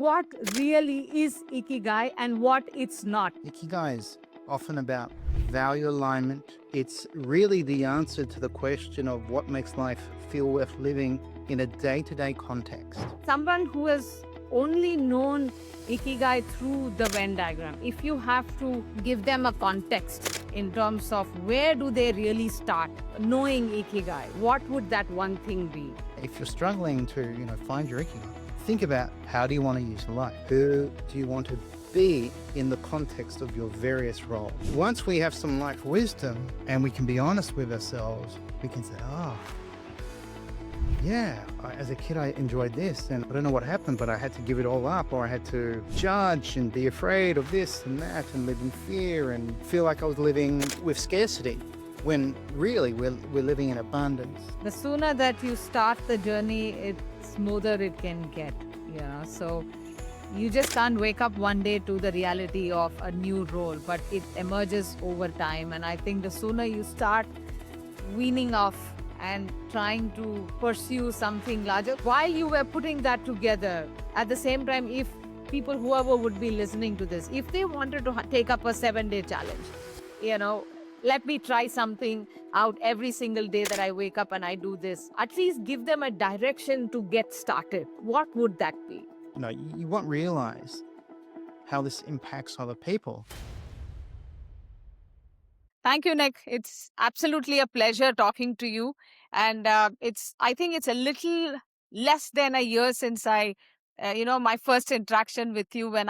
what really is Ikigai and what it's not. Ikigai is often about value alignment. It's really the answer to the question of what makes life feel worth living in a day-to-day context. Someone who has only known Ikigai through the Venn diagram, if you have to give them a context in terms of where do they really start knowing Ikigai, what would that one thing be? If you're struggling to, find your Ikigai, think about how do you want to use life? Who do you want to be in the context of your various roles? Once we have some life wisdom and we can be honest with ourselves, we can say, yeah, as a kid, I enjoyed this, and I don't know what happened, but I had to give it all up, or I had to judge and be afraid of this and that and live in fear and feel like I was living with scarcity, when really we're living in abundance. The sooner that you start the journey, it's smoother it can get. So you just can't wake up one day to the reality of a new role, but it emerges over time. And I think the sooner you start weaning off and trying to pursue something larger, while you were putting that together, at the same time, if people, whoever would be listening to this, if they wanted to take up a 7-day challenge, let me try something out every single day that I wake up and I do this. At least give them a direction to get started. What would that be? You won't realize how this impacts other people. Thank you, Nick. It's absolutely a pleasure talking to you. And I think it's a little less than a year since my first interaction with you when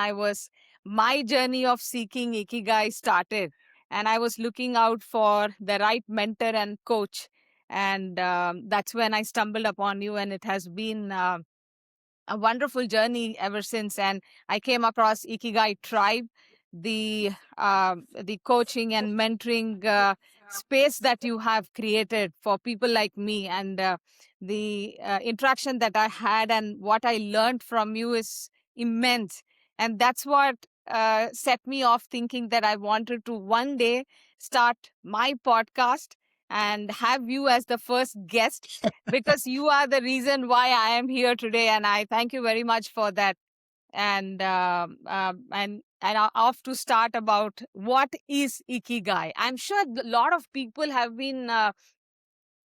my journey of seeking Ikigai started. And I was looking out for the right mentor and coach. And that's when I stumbled upon you. And it has been a wonderful journey ever since. And I came across Ikigai Tribe, the coaching and mentoring space that you have created for people like me, and the interaction that I had and what I learned from you is immense. And that's what set me off thinking that I wanted to one day start my podcast and have you as the first guest, because you are the reason why I am here today, and I thank you very much for that. And off to start about what is Ikigai. I'm sure a lot of people have been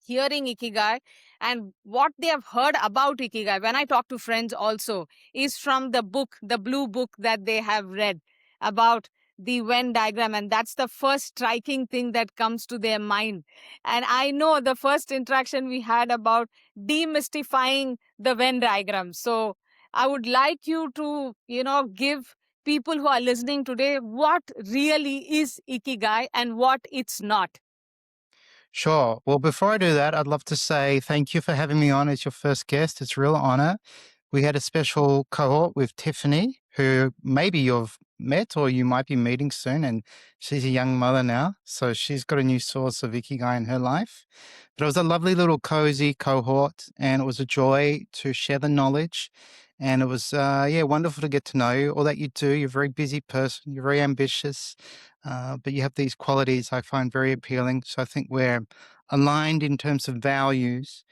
hearing Ikigai, and what they have heard about Ikigai, when I talk to friends also, is from the book, the blue book that they have read about the Venn diagram, and that's the first striking thing that comes to their mind. And I know the first interaction we had about demystifying the Venn diagram. So I would like you to, give people who are listening today what really is Ikigai and what it's not. Sure. Well, before I do that, I'd love to say thank you for having me on as your first guest. It's a real honor. We had a special cohort with Tiffany, who maybe you've met or you might be meeting soon, and she's a young mother now. So she's got a new source of Ikigai in her life. But it was a lovely little cozy cohort, and it was a joy to share the knowledge. And it was, wonderful to get to know you, all that you do. You're a very busy person. You're very ambitious, but you have these qualities I find very appealing. So I think we're aligned in terms of values.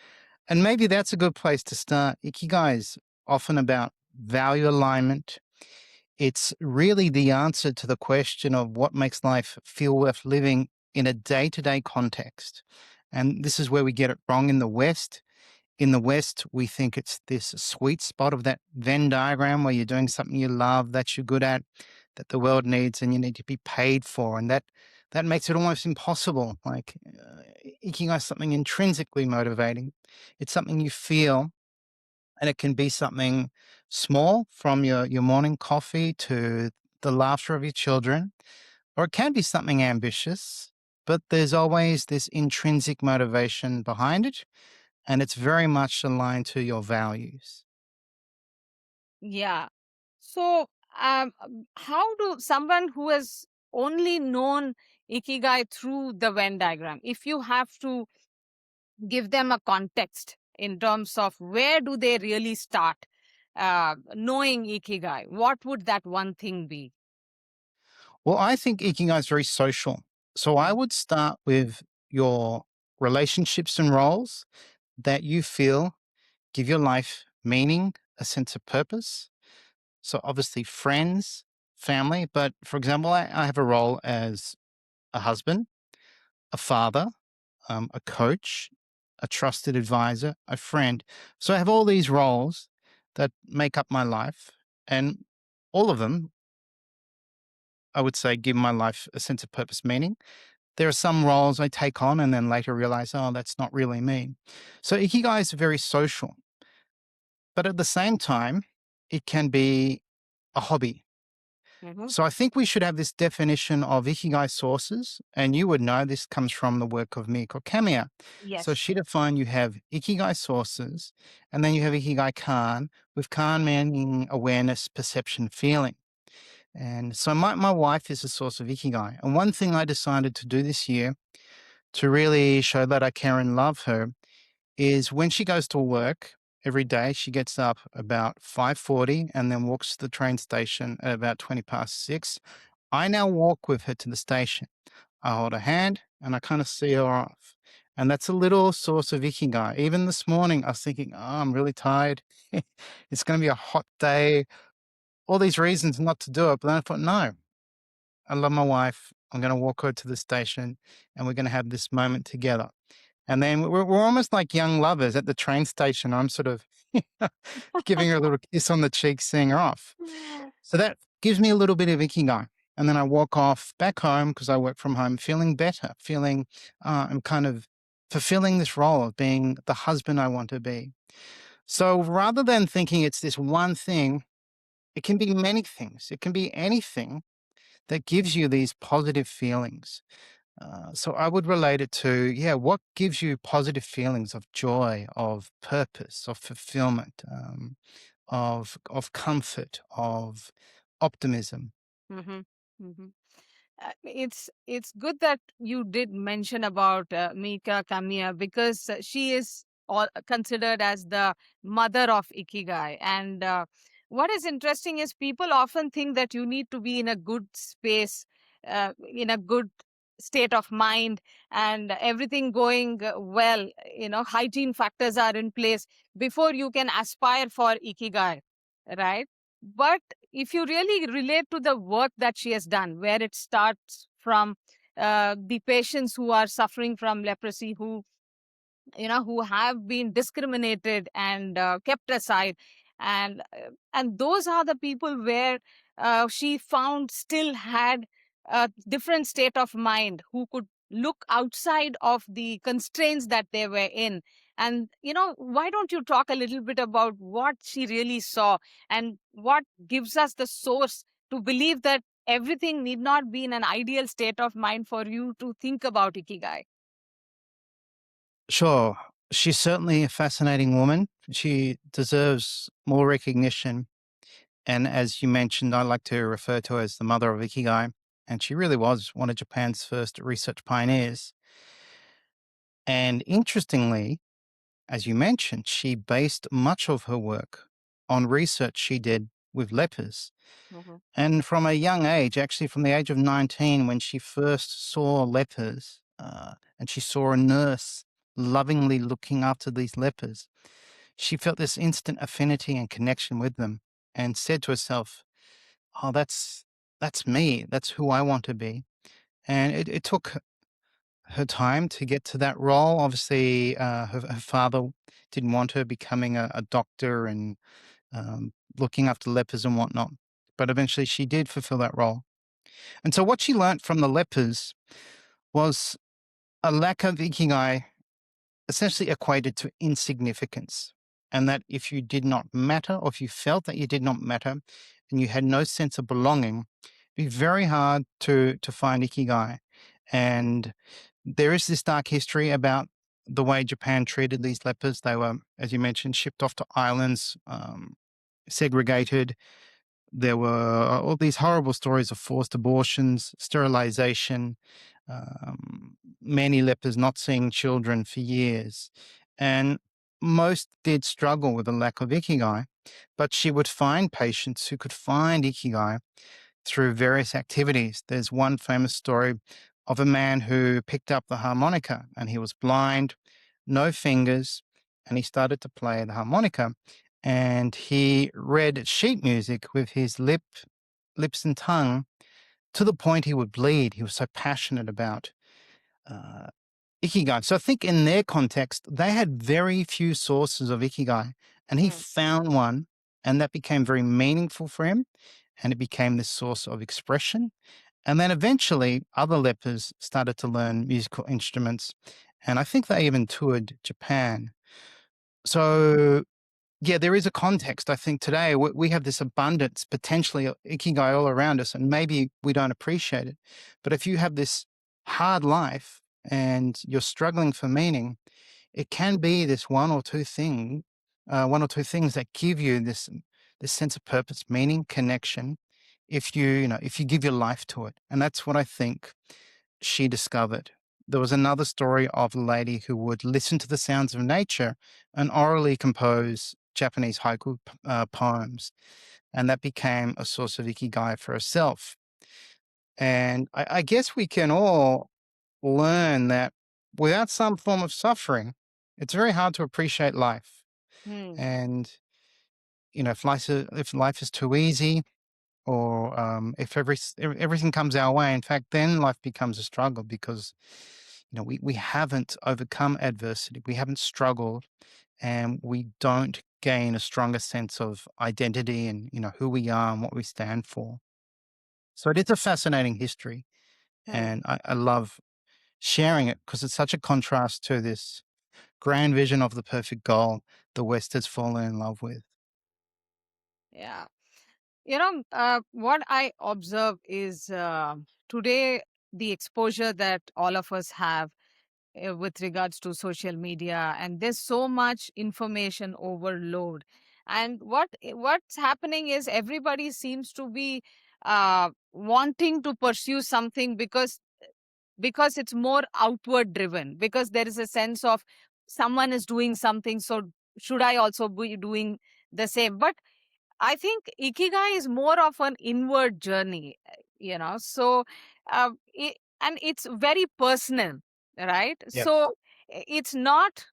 And maybe that's a good place to start. Ikigai is often about value alignment. It's really the answer to the question of what makes life feel worth living in a day-to-day context. And this is where we get it wrong in the West. In the West, we think it's this sweet spot of that Venn diagram where you're doing something you love, that you're good at, that the world needs, and you need to be paid for. And that makes it almost impossible. Like Ikigai is something intrinsically motivating. It's something you feel, and it can be something small, from your morning coffee to the laughter of your children, or it can be something ambitious, but there's always this intrinsic motivation behind it. And it's very much aligned to your values. Yeah. So, how do someone who has only known Ikigai through the Venn diagram, if you have to give them a context in terms of where do they really start knowing Ikigai, what would that one thing be? Well, I think Ikigai is very social. So I would start with your relationships and roles that you feel give your life meaning, a sense of purpose. So obviously friends, family, but for example, I have a role as a husband, a father, a coach, a trusted advisor, a friend. So I have all these roles that make up my life, and all of them, I would say, give my life a sense of purpose, meaning. There are some roles I take on and then later realize, oh, that's not really me. So Ikigai is very social, but at the same time, it can be a hobby. Hmm. So I think we should have this definition of Ikigai sources, and you would know this comes from the work of Miko Kamiya. So Yes. she defined you have Ikigai sources, and then you have Ikigai Kan, with Kan meaning awareness, perception, feeling. And so my wife is a source of Ikigai. And one thing I decided to do this year to really show that I care and love her is when she goes to work every day, she gets up about 5:40 and then walks to the train station at about 20 past 6. I now walk with her to the station. I hold her hand and I kind of see her off. And that's a little source of ikigai. Even this morning, I was thinking, oh, I'm really tired. It's going to be a hot day. All these reasons not to do it. But then I thought, no, I love my wife. I'm going to walk her to the station and we're going to have this moment together. And then we're almost like young lovers at the train station. I'm sort of giving her a little kiss on the cheek, seeing her off. So that gives me a little bit of ikigai. And then I walk off back home because I work from home, feeling better, feeling I'm kind of fulfilling this role of being the husband I want to be. So rather than thinking it's this one thing, it can be many things. It can be anything that gives you these positive feelings. So I would relate it to, yeah, what gives you positive feelings of joy, of purpose, of fulfillment, of comfort, of optimism. Hmm. Hmm. It's good that you did mention about Mika Kamiya, because she is all considered as the mother of Ikigai. And what is interesting is people often think that you need to be in a good space, in a good state of mind, and everything going well. Hygiene factors are in place before you can aspire for Ikigai, right? But if you really relate to the work that she has done, where it starts from the patients who are suffering from leprosy, who have been discriminated and kept aside, and those are the people where she found still had a different state of mind, who could look outside of the constraints that they were in. And why don't you talk a little bit about what she really saw, and what gives us the source to believe that everything need not be in an ideal state of mind for you to think about Ikigai? Sure, she's certainly a fascinating woman. She deserves more recognition. And as you mentioned, I like to refer to her as the mother of Ikigai. And she really was one of Japan's first research pioneers. And interestingly, as you mentioned, she based much of her work on research she did with lepers. Mhm. And from a young age, actually from the age of 19, when she first saw lepers and she saw a nurse lovingly looking after these lepers, she felt this instant affinity and connection with them and said to herself, oh, that's me. That's who I want to be. And it took her time to get to that role. Obviously, her father didn't want her becoming a doctor and looking after lepers and whatnot. But eventually she did fulfill that role. And so what she learnt from the lepers was a lack of ikigai essentially equated to insignificance. And that if you did not matter, or if you felt that you did not matter and you had no sense of belonging, it'd be very hard to find ikigai. And there is this dark history about the way Japan treated these lepers. They were, as you mentioned, shipped off to islands, segregated. There were all these horrible stories of forced abortions, sterilization, many lepers not seeing children for years. And most did struggle with a lack of ikigai, but she would find patients who could find ikigai through various activities. There's one famous story of a man who picked up the harmonica and he was blind, no fingers, and he started to play the harmonica. and he read sheet music with his lips and tongue to the point he would bleed. He was so passionate about uh, Ikigai. So I think in their context, they had very few sources of Ikigai, and he Mm, found one, and that became very meaningful for him, and it became this source of expression. And then eventually, other lepers started to learn musical instruments, and I think they even toured Japan. So yeah, there is a context. I think today we have this abundance, potentially Ikigai all around us, and maybe we don't appreciate it. But if you have this hard life and you're struggling for meaning, it can be this one or two things that give you this sense of purpose, meaning, connection. If if you give your life to it, and that's what I think she discovered. There was another story of a lady who would listen to the sounds of nature and orally compose Japanese haiku poems, and that became a source of ikigai for herself. And I guess we can all learn that without some form of suffering, it's very hard to appreciate life. mm, And if life is too easy, or if everything comes our way, in fact, then life becomes a struggle because we haven't overcome adversity, we haven't struggled, and we don't gain a stronger sense of identity and who we are and what we stand for. So it is a fascinating history, mm. and I love sharing it because it's such a contrast to this grand vision of the perfect goal the West has fallen in love with. Yeah. What I observe is today the exposure that all of us have with regards to social media, and there's so much information overload. And what's happening is everybody seems to be wanting to pursue something because it's more outward driven, because there is a sense of someone is doing something, so should I also be doing the same? But I think Ikigai is more of an inward journey, so and it's very personal, right? Yep. So it's not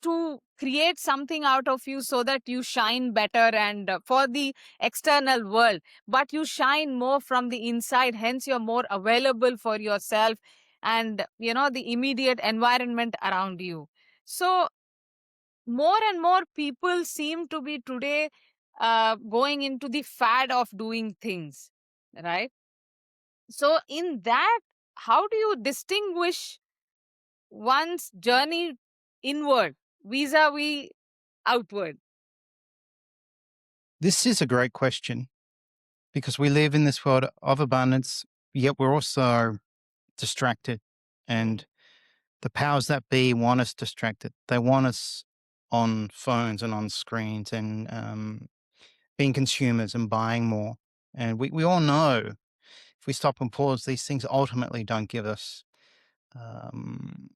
to create something out of you so that you shine better and for the external world, but you shine more from the inside, hence you're more available for yourself and the immediate environment around you. So more and more people seem to be today going into the fad of doing things, right? So in that, how do you distinguish one's journey inward vis-a-vis outward? This is a great question because we live in this world of abundance, yet we're also distracted. Mm, And the powers that be want us distracted. They want us on phones and on screens and being consumers and buying more. And we all know if we stop and pause, these things ultimately don't give us um,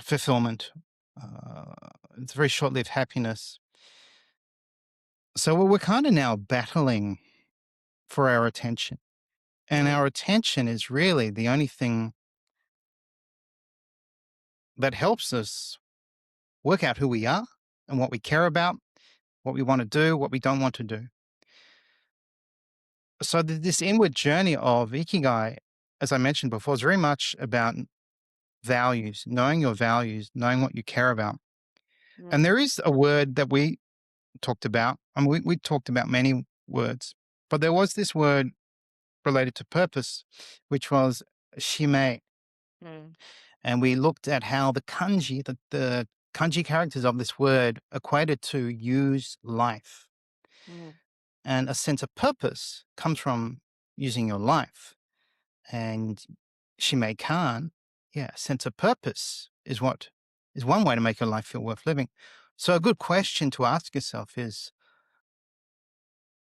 fulfillment. Uh, it's very short lived happiness. So we're kind of now battling for our attention. And mm, our attention is really the only thing that helps us work out who we are and what we care about, what we want to do, what we don't want to do. So this inward journey of Ikigai, as I mentioned before, is very much about values, knowing what you care about. And mm, there is a word that we talked about, and we talked about many words, but there was this word related to purpose, which was shime. mm, And we looked at how the kanji characters of this word equated to use life. mm, And a sense of purpose comes from using your life. And Shime Khan, yeah, a sense of purpose is one way to make your life feel worth living. So a good question to ask yourself is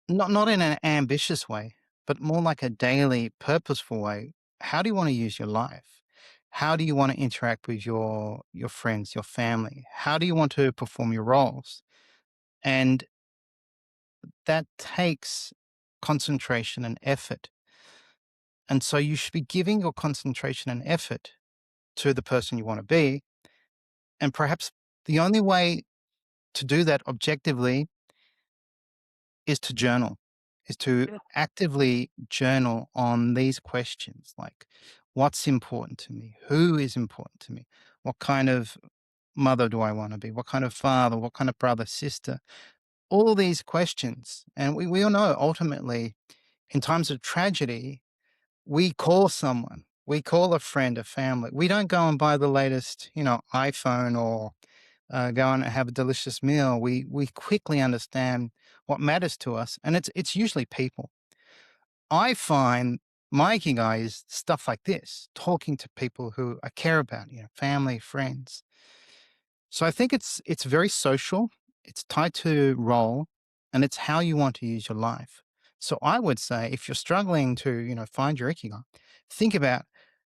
not in an ambitious way, but more like a daily purposeful way. How do you want to use your life? How do you want to interact with your friends, your family? How do you want to perform your roles? And that takes concentration and effort. And so you should be giving your concentration and effort to the person you want to be. And perhaps the only way to do that objectively is to journal, is to Good. actively journal on these questions like what's important to me? Who is important to me? What kind of mother do I want to be? What kind of father? What kind of brother, sister? All these questions. And we all know ultimately in times of tragedy, we call someone, we call a friend, a family. We don't go and buy the latest, iPhone or go and have a delicious meal. We quickly understand what matters to us, and it's usually people. I find my ikigai is stuff like this, talking to people who I care about, family, friends. So I think it's very social, it's tied to role, and it's how you want to use your life. So I would say if you're struggling to, find your ikigai, think about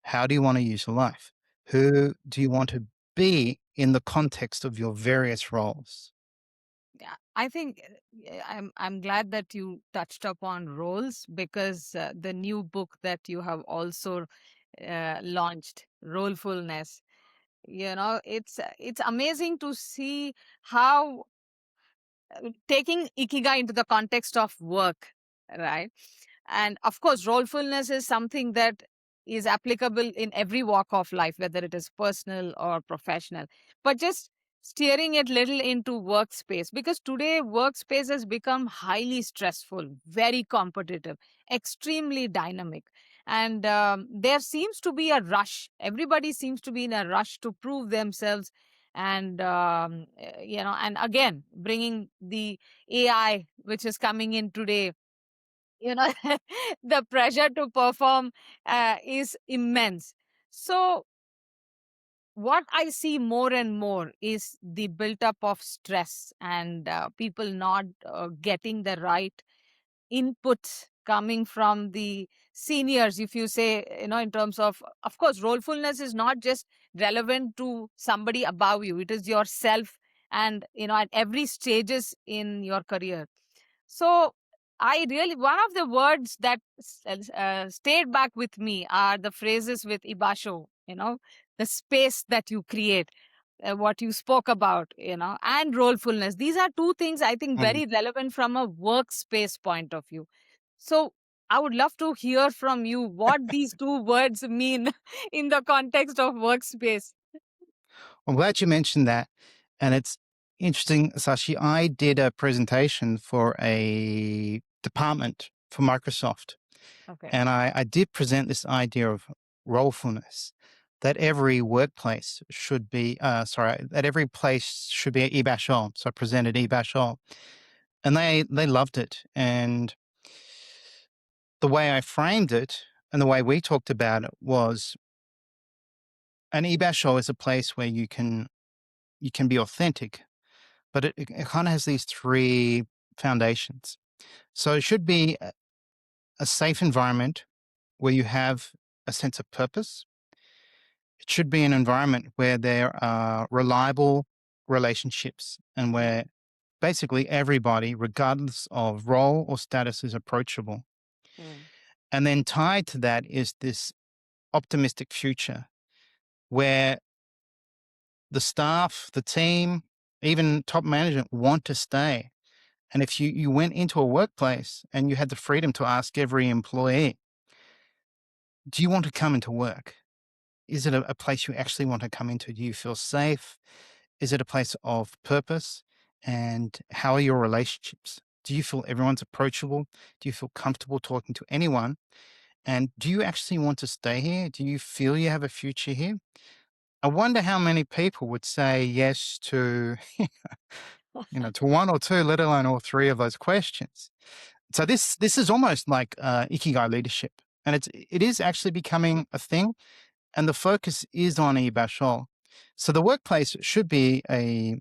how do you want to use your life? Who do you want to be in the context of your various roles? Yeah, I think I'm glad that you touched upon roles because the new book that you have also launched, Rollfulness. It's amazing to see how taking ikigai into the context of work, right? And of course, rollfulness is something that is applicable in every walk of life, whether it is personal or professional. But just steering it little into workspace, because today workspace has become highly stressful, very competitive, extremely dynamic. And there seems to be a rush. Everybody seems to be in a rush to prove themselves. And, and again, bringing the AI, which is coming in today, you know the pressure to perform is immense. So what I see more and more is the built up of stress, and people not getting the right input coming from the seniors. If you say, in terms of course, rollfulness is not just relevant to somebody above you, it is yourself, and at every stages in your career. So I really, one of the words that stayed back with me are the phrases with Ibasho, the space that you create, what you spoke about, and rollfulness. These are two things I think Mm. very relevant from a workspace point of view. So I would love to hear from you what these two words mean in the context of workspace. I'm glad you mentioned that. And it's interesting, Sashi. I did a presentation for a department for Microsoft. Okay. And I did present this idea of rollfulness, that every workplace should be, that every place should be e-bashol. So I presented e-bashol and they loved it. And the way I framed it and the way we talked about it was an e-bashol is a place where you can be authentic, but it kind of has these three foundations. So it should be a safe environment where you have a sense of purpose. It should be an environment where there are reliable relationships and where basically everybody, regardless of role or status, is approachable. Mm, And then tied to that is this optimistic future where the staff, the team, even top management want to stay. And if you went into a workplace and you had the freedom to ask every employee, do you want to come into work? Is it a place you actually want to come into? Do you feel safe? Is it a place of purpose? And how are your relationships? Do you feel everyone's approachable? Do you feel comfortable talking to anyone? And do you actually want to stay here? Do you feel you have a future here? I wonder how many people would say yes to, to one or two, let alone all three of those questions. So this is almost like ikigai leadership, and it is actually becoming a thing, and the focus is on ibashol. So the workplace should be an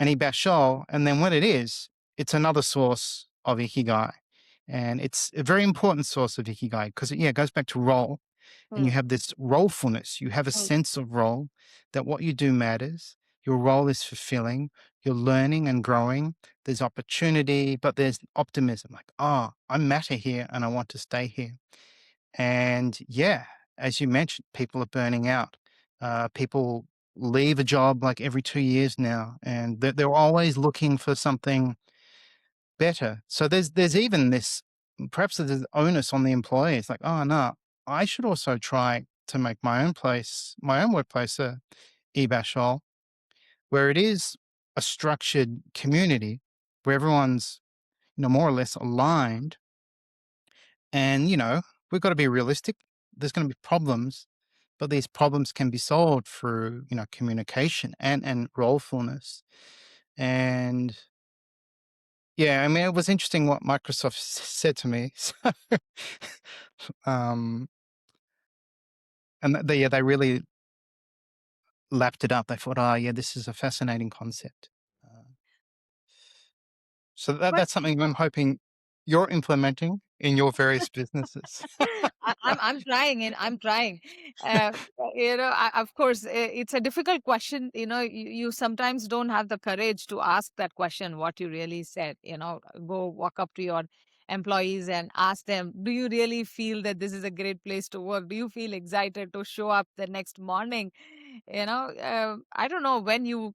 ibashol, and then when it is, it's another source of ikigai, and it's a very important source of ikigai because it goes back to role, and you mm, have this rolefulness. You have a mm, sense of role, that what you do matters. Your role is fulfilling. You're learning and growing. There's opportunity, but there's optimism like, oh, I matter here and I want to stay here. And yeah, as you mentioned, people are burning out. People leave a job like every 2 years now, and they're always looking for something better. So there's even this, perhaps there's onus on the employee. It's like, oh no, I should also try to make my own workplace a e-bashol, where it is a structured community where everyone's, more or less aligned. And, we've got to be realistic. There's going to be problems, but these problems can be solved through, communication and rolepfulness. And yeah, I mean, it was interesting what Microsoft said to me. So, and yeah, they really lapped it up. They thought, oh, yeah, this is a fascinating concept. Uh, so But that's something I'm hoping you're implementing in your various businesses. I'm trying and I'm trying. Uh, of course, it's a difficult question. You sometimes don't have the courage to ask that question, what you really said. Go walk up to your employees and ask them, do you really feel that this is a great place to work? Do you feel excited to show up the next morning? I don't know when you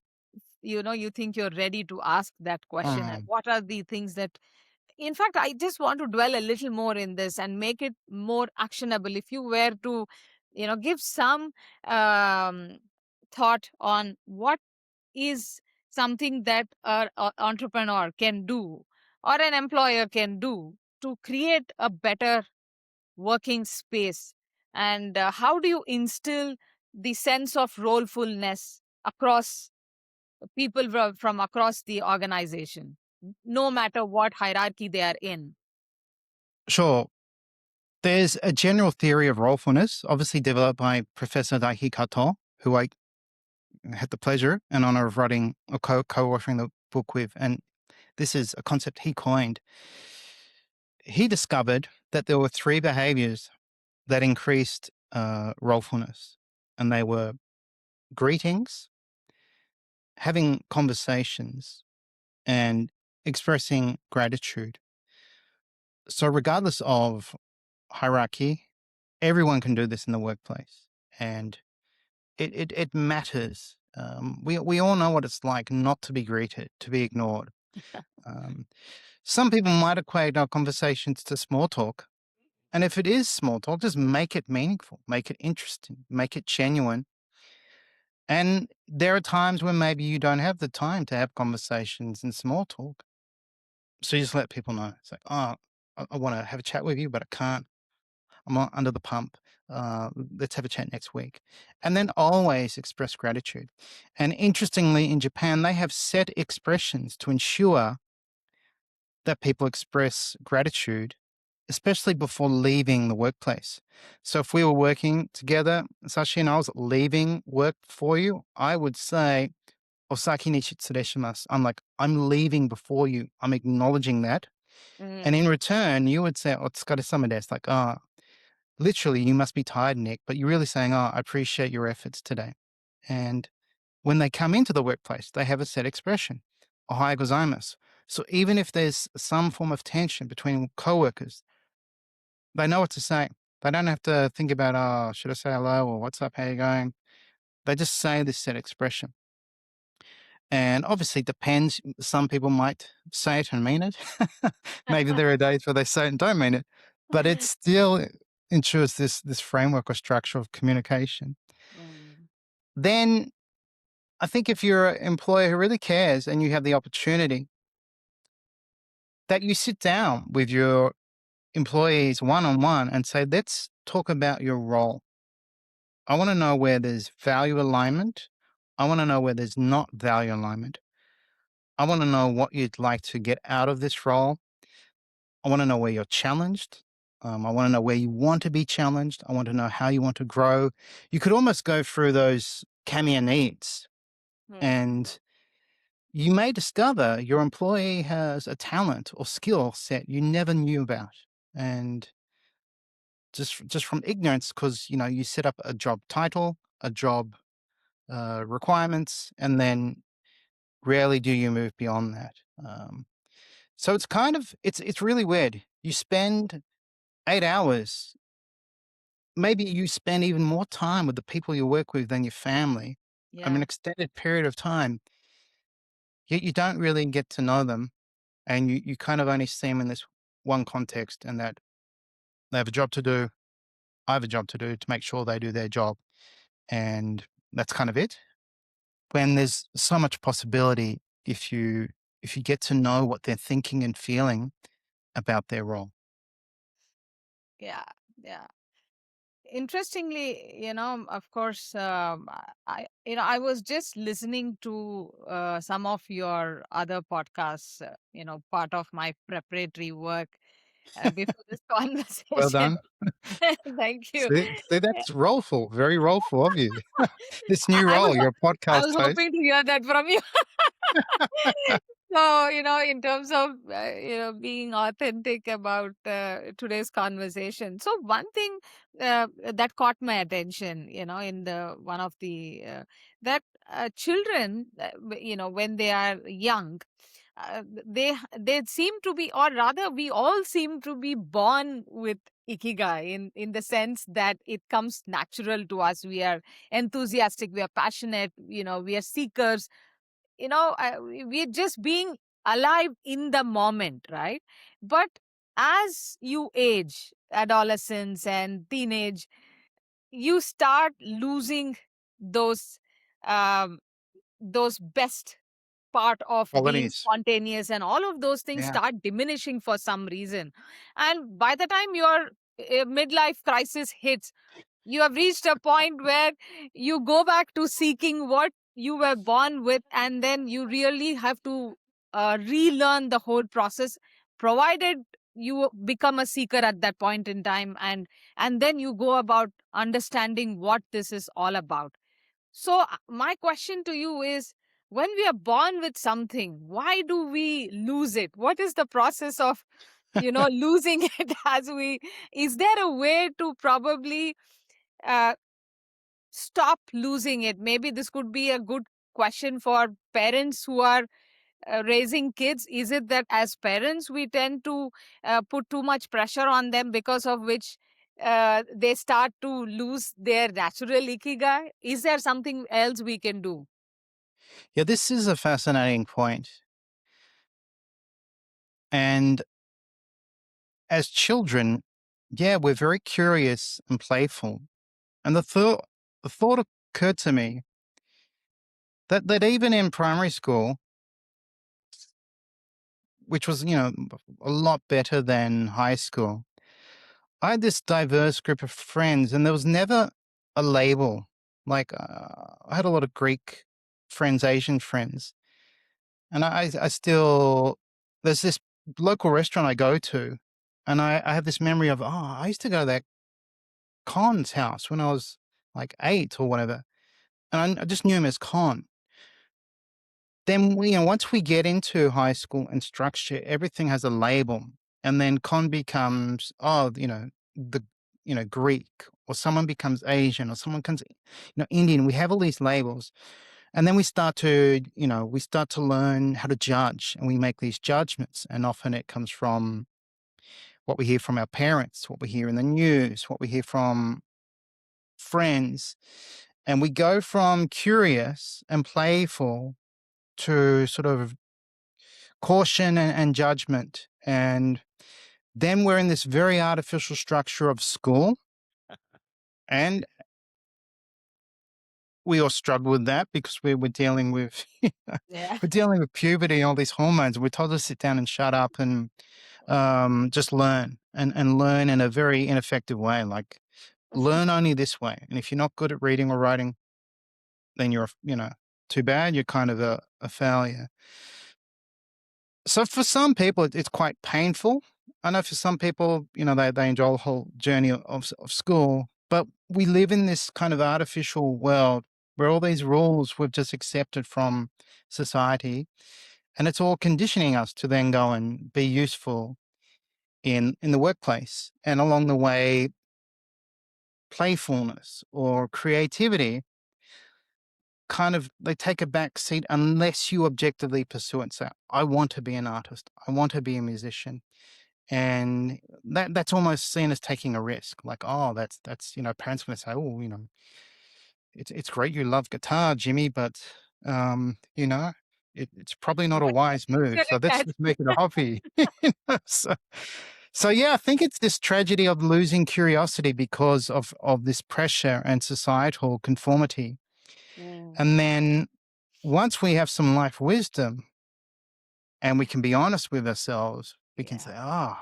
think you're ready to ask that question, and Mm, what are the things that, in fact, I just want to dwell a little more in this and make it more actionable. If you were to, give some um, thought on what is something that an entrepreneur can do or an employer can do to create a better working space, and how do you instill the sense of rolefulness across people from across the organization, no matter what hierarchy they are in? sure. There's a general theory of rolepfulness, obviously developed by Professor Daihi Kato, who I had the pleasure and honor of writing or co-authoring the book with. And this is a concept he coined. He discovered that there were three behaviors that increased rolepfulness, and they were greetings, having conversations, and expressing gratitude. So, regardless of hierarchy, everyone can do this in the workplace, and it matters. We all know what it's like not to be greeted, to be ignored. Um, some people might equate our conversations to small talk. And if it is small talk, just make it meaningful, make it interesting, make it genuine. And there are times when maybe you don't have the time to have conversations and small talk. So you just let people know. It's like, oh, I want to have a chat with you, but I can't. I'm not under the pump. Let's have a chat next week. And then always express gratitude. And interestingly, in Japan, they have set expressions to ensure that people express gratitude, especially before leaving the workplace. So if we were working together, Sashi, and I was leaving work for you, I would say, Osaki ni shitsureshimasu. I'm like, I'm leaving before you. I'm acknowledging that. And in Mm, return, you would say, Otsukare desu. Like, literally, you must be tired, Nick. But you're really saying, I appreciate your efforts today. And when they come into the workplace, they have a set expression, ohayou gozaimasu. So even if there's some form of tension between coworkers, they know what to say. They don't have to think about, oh, should I say hello or what's up, how you going? They just say this set expression. And obviously it depends. Some people might say it and mean it. Maybe there are days where they say it and don't mean it, but it still ensures this framework or structure of communication. mm, Then I think if you're an employer who really cares and you have the opportunity, that you sit down with your employees one on one and say, let's talk about your role. I want to know where there's value alignment. I want to know where there's not value alignment. I want to know what you'd like to get out of this role. I want to know where you're challenged. I want to know where you want to be challenged. I want to know how you want to grow. You could almost go through those Kamiya needs, mm. and you may discover your employee has a talent or skill set you never knew about. And just from ignorance, because you set up a job title, a job requirements, and then rarely do you move beyond that. So it's kind of it's really weird. You spend 8 hours, maybe you spend even more time with the people you work with than your family. I mean, Yeah. extended period of time. Yet you don't really get to know them. and you kind of only see them in this one context, and that they have a job to do. I have a job to do to make sure they do their job, and that's kind of it. When there's so much possibility if you get to know what they're thinking and feeling about their role. Yeah, yeah. Interestingly, of course, I was just listening to some of your other podcasts, part of my preparatory work before this Well conversation. done. Thank you. See, that's rollful, very rollful of you. This new I was role, you're a I podcast was host. hoping to hear that from you. So, in terms of, being authentic about today's conversation. So, one thing that caught my attention, in the one of the that children, when they are young, they seem to be, or rather, we all seem to be born with ikigai in the sense that it comes natural to us. We are enthusiastic, we are passionate, we are seekers, we're just being alive in the moment, right? But as you age, adolescence and teenage, you start losing those um, those best part of being Qualities. spontaneous, and all of those things Yeah. start diminishing for some reason. And by the time your midlife crisis hits, you have reached a point where you go back to seeking what you were born with, and then you really have to relearn the whole process, provided you become a seeker at that point in time, and then you go about understanding what this is all about. So my question to you is, when we are born with something, why do we lose it? What is the process of losing it? As we Is there a way to probably uh, stop losing it? Maybe this could be a good question for parents who are raising kids. Is it that as parents we tend to put too much pressure on them, because of which they start to lose their natural ikigai? Is there something else we can do? Yeah, this is a fascinating point. And as children, yeah, we're very curious and playful. And the thought occurred to me that even in primary school, which was, a lot better than high school, I had this diverse group of friends, and there was never a label. Like, I had a lot of Greek friends, Asian friends, and I still, there's this local restaurant I go to, and I have this memory of, I used to go to that Khan's house when I was like 8 or whatever, and I just knew him as Khan. Then once we get into high school and structure, everything has a label, and then Khan becomes, the Greek, or someone becomes Asian, or someone becomes Indian. We have all these labels, and then we start to learn how to judge, and we make these judgments, and often it comes from what we hear from our parents, what we hear in the news, what we hear from friends, and we go from curious and playful to sort of caution and judgment. And then we're in this very artificial structure of school. And we all struggle with that because we're dealing with Yeah. we're dealing with puberty and all these hormones. We're told to sit down and shut up and just learn, and learn in a very ineffective way. Like, learn only this way. And if you're not good at reading or writing, then too bad. You're kind of a failure. So for some people, it's quite painful. I know for some people, they enjoy the whole journey of school, but we live in this kind of artificial world where all these rules we've just accepted from society, and it's all conditioning us to then go and be useful in the workplace. And along the way, playfulness or creativity kind of, they take a back seat unless you objectively pursue it and say, I want to be an artist, I want to be a musician. And that's almost seen as taking a risk. Like, oh, that's parents going to say, oh, it's great you love guitar, Jimmy, but you know it's probably not a But wise move. gonna So let's catch. just make it a hobby. So yeah, I think it's this tragedy of losing curiosity because of this pressure and societal conformity. Mm, And then once we have some life wisdom and we can be honest with ourselves, we can yeah. say, "Oh,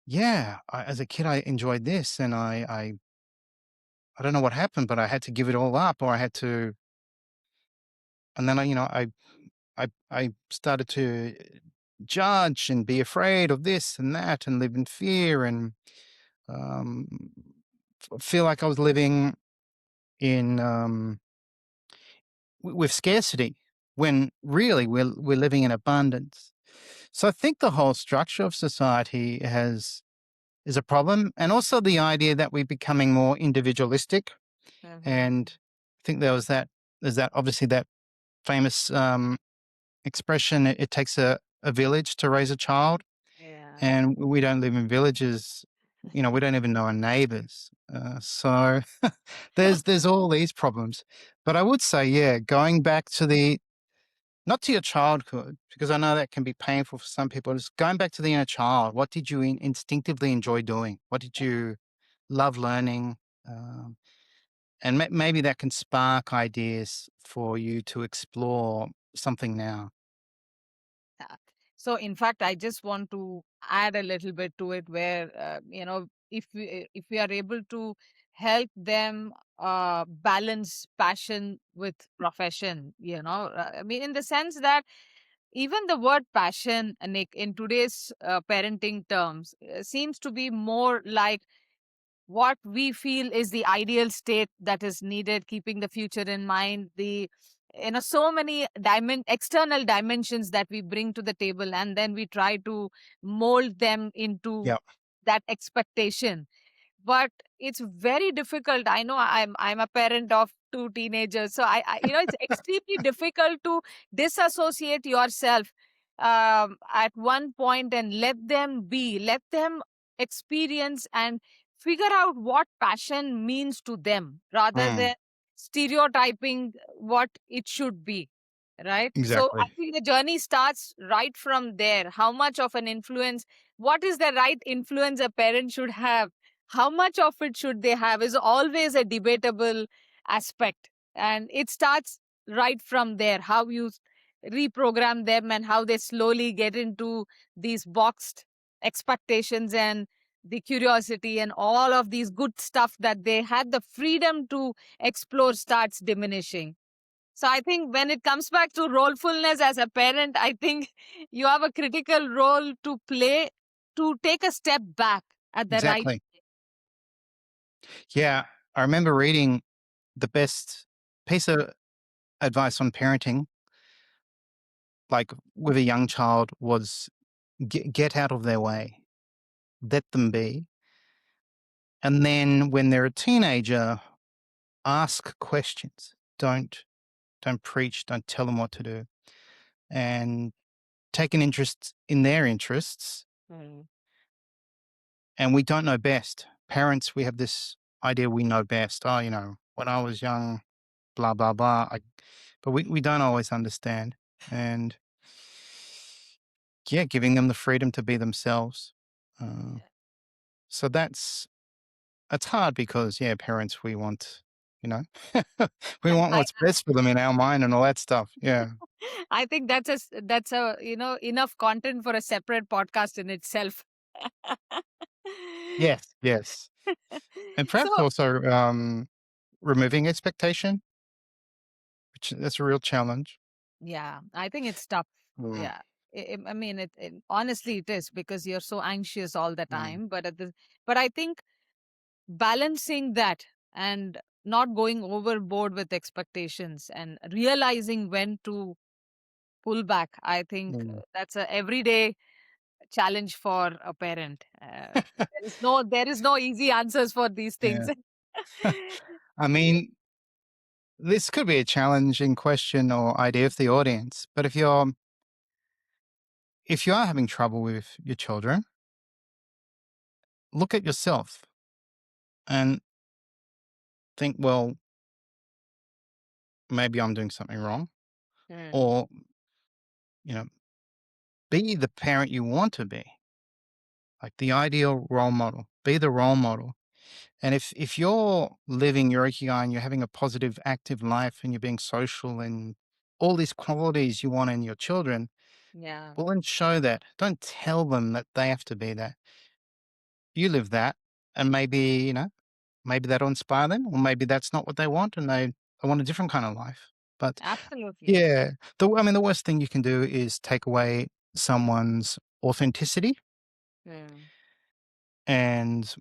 yeah, as a kid, I enjoyed this, and I don't know what happened, but I had to give it all up, or I had to." And then I started to judge and be afraid of this and that, and live in fear, and um, feel like I was living in with scarcity when really we're living in abundance. So I think the whole structure of society has is a problem, and also the idea that we're becoming more individualistic. Mhm. And I think there's that obviously that famous expression: it takes a village to raise a child, Yeah. and we don't live in villages. You know, we don't even know our neighbors. So there's all these problems. But I would say, yeah, going back to the not to your childhood, because I know that can be painful for some people. Just going back to the inner child. What did you instinctively enjoy doing? What did you love learning? Um, and maybe that can spark ideas for you to explore something now. Yeah. So, in fact, I just want to add a little bit to it, where if we are able to help them balance passion with profession, I mean, in the sense that even the word passion, Nick, in today's parenting terms, seems to be more like what we feel is the ideal state that is needed, keeping the future in mind, the so many external dimensions that we bring to the table, and then we try to mold them into Yeah, that expectation. But it's very difficult. I know I'm a parent of two teenagers, so it's extremely difficult to disassociate yourself at one point and let them experience and figure out what passion means to them, rather mm, than stereotyping what it should be, right? So I exactly. think the journey starts right from there. How much of an influence, what is the right influence a parent should have, how much of it should they have, is always a debatable aspect. And it starts right from there, how you reprogram them and how they slowly get into these boxed expectations, and the curiosity and all of these good stuff that they had the freedom to explore starts diminishing. So I think when it comes back to rolepfulness as a parent, I think you have a critical role to play, to take a step back at the right. Exactly. Yeah, I remember reading the best piece of advice on parenting, like with a young child, was get out of their way, let them be. And then when they're a teenager, ask questions. Don't preach, don't tell them what to do. And take an interest in their interests. Mm. And we don't know best. Parents, we have this idea we know best. Oh, when I was young, blah, blah, blah. But we don't always understand. And yeah, giving them the freedom to be themselves. Uh, so that's hard because, yeah, parents, we want, you know, we want I what's best for them in our mind and all that stuff. Yeah. I think that's a enough content for a separate podcast in itself. Yes. Yes. And So perhaps also removing expectation, which that's a real challenge. yeah, I think it's tough. Mm, Yeah. I mean, honestly, it is, because you're so anxious all the mm, time. But I think balancing that and not going overboard with expectations and realizing when to pull back, I think mm. that's a everyday challenge for a parent. There is no easy answers for these things. Yeah. I mean, this could be a challenging question or idea for the audience, but if you are having trouble with your children, look at yourself and think, well, maybe I'm doing something wrong. Hmm. or, you know, be the parent you want to be, like the ideal role model, be the role model. And if you're living your Ikigai and you're having a positive, active life and you're being social and all these qualities you want in your children, Yeah. well, then show that. Don't tell them that they have to be that. You live that, and maybe, maybe that'll inspire them, or maybe that's not what they want and they want a different kind of life. But Absolutely. yeah, the worst thing you can do is take away someone's authenticity Hmm. and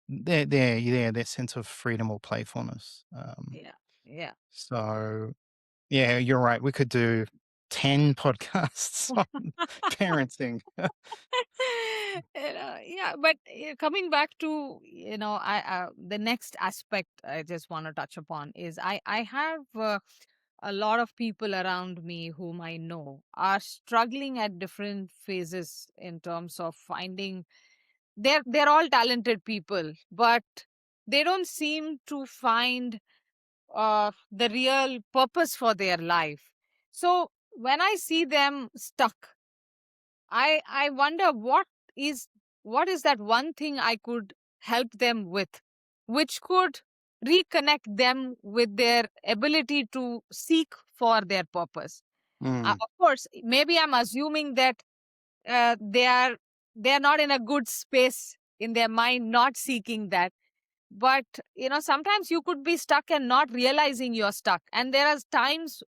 their sense of freedom or playfulness. Yeah. Yeah. So yeah, you're right. We could do 10 podcasts on parenting. Yeah, but coming back to I the next aspect I just want to touch upon is I have a lot of people around me whom I know are struggling at different phases in terms of finding they're all talented people, but they don't seem to find the real purpose for their life. So when I see them stuck, I wonder is what is that one thing I could help them with, which could reconnect them with their ability to seek for their purpose. Mm. Of course, maybe I'm assuming that uh, they are they are not in a good space in their mind, not seeking that. But sometimes you could be stuck and not realizing you're stuck, and there are times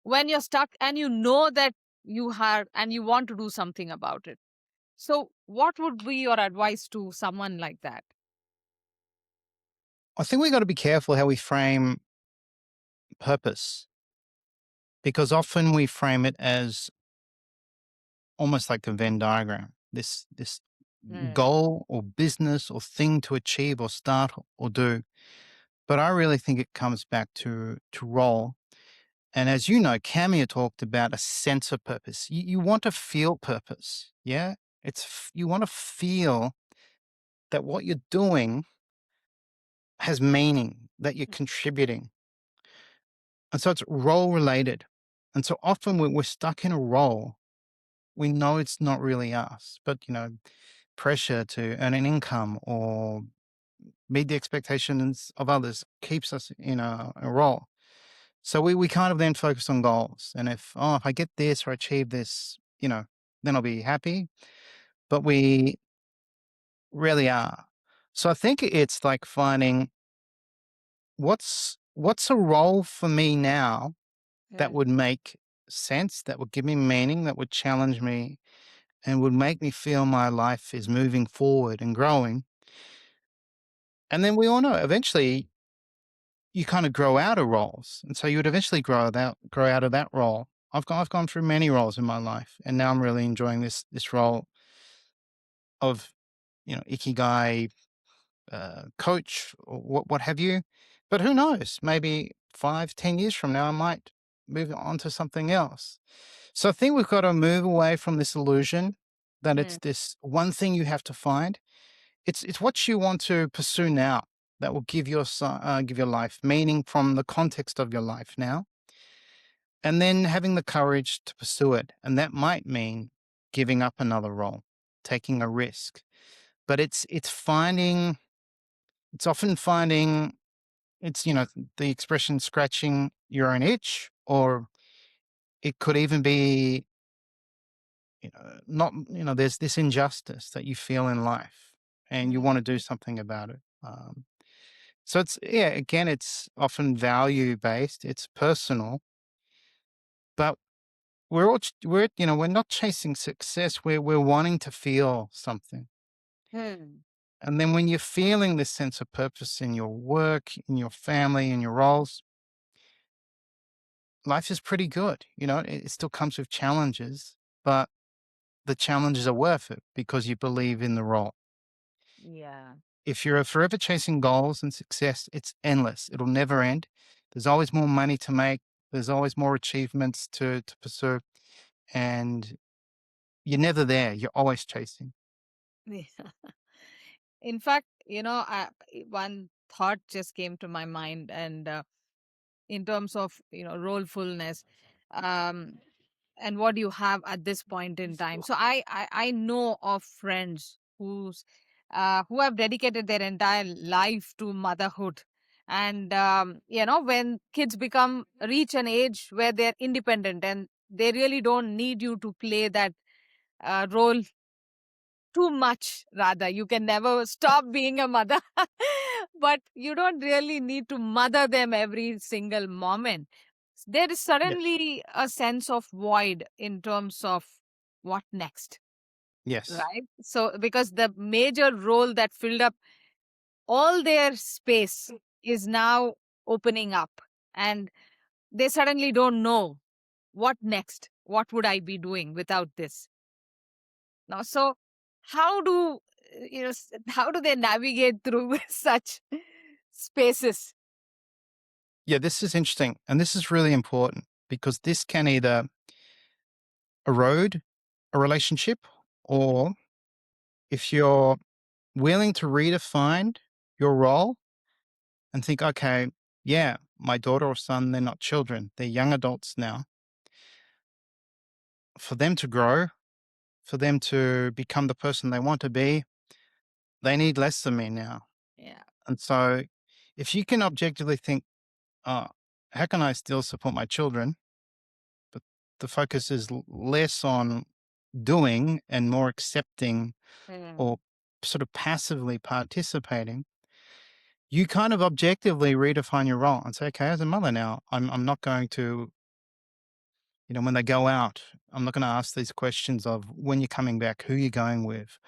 when you're stuck and you know that you have and you want to do something about it. So, what would be your advice to someone like that? I think we got to be careful how we frame purpose because often we frame it as almost like a Venn diagram. This Mm, goal or business or thing to achieve or start or do. But I really think it comes back to role. And as you know, Camia talked about a sense of purpose. You want to feel purpose. Yeah. You want to feel that what you're doing has meaning, that you're contributing. And so it's role related. And so often we're stuck in a role. We know it's not really us, but pressure to earn an income or meet the expectations of others keeps us in a role. So we kind of then focus on goals. And if I get this or achieve this, then I'll be happy. But we really are. So I think it's like finding what's a role for me now that mm, would make sense, that would give me meaning, that would challenge me and would make me feel my life is moving forward and growing. And then we all know eventually you kind of grow out of roles. And so you would eventually grow out of that role. I've gone through many roles in my life and now I'm really enjoying this role of, Ikigai coach or what have you. But who knows? Maybe 5, 10 years from now I might move on to something else. So I think we've got to move away from this illusion that it's mm, this one thing you have to find. It's what you want to pursue now that will give your life meaning from the context of your life now, and then having the courage to pursue it. And that might mean giving up another role, taking a risk. But it's often finding it's the expression scratching your own itch, or it could even be not there's this injustice that you feel in life and you mm, want to do something about it. So it's yeah, again, it's often value based, it's personal, but we're not chasing success. We're wanting to feel something, mm. and then when you're feeling this sense of purpose in your work, in your family, in your roles, life is pretty good. It still comes with challenges, but the challenges are worth it because you believe in the role. Yeah. If you're forever chasing goals and success, it's endless. It'll never end. There's always more money to make. There's always more achievements to pursue. And you're never there. You're always chasing. Yeah. In fact, one thought just came to my mind, and in terms of rolefulness. um, and what you have at this point in time. So I know of friends who have dedicated their entire life to motherhood. And when kids become reach an age where they're independent and they really don't need you to play that role too much. Rather, you can never stop being a mother, but you don't really need to mother them every single moment. There is Yes. suddenly a sense of void in terms of what next, Yes. right? So because the major role that filled up all their space is now opening up, and they suddenly don't know what next. What would I be doing without this now? So how do how do they navigate through such spaces? Yeah, this is interesting. And this is really important because this can either erode a relationship, or if you're willing to redefine your role and think, okay, yeah, my daughter or son, they're not children, they're young adults now. For them to grow, for them to become the person they want to be, they need less than me now. Yeah. And so if you can objectively think, oh, how can I still support my children? But the focus is less on doing and more accepting, or Mm. sort of passively participating, you kind of objectively redefine your role and say, okay, as a mother now, I'm not going to, when they go out, I'm not going to ask these questions of when you're coming back, who you're going with.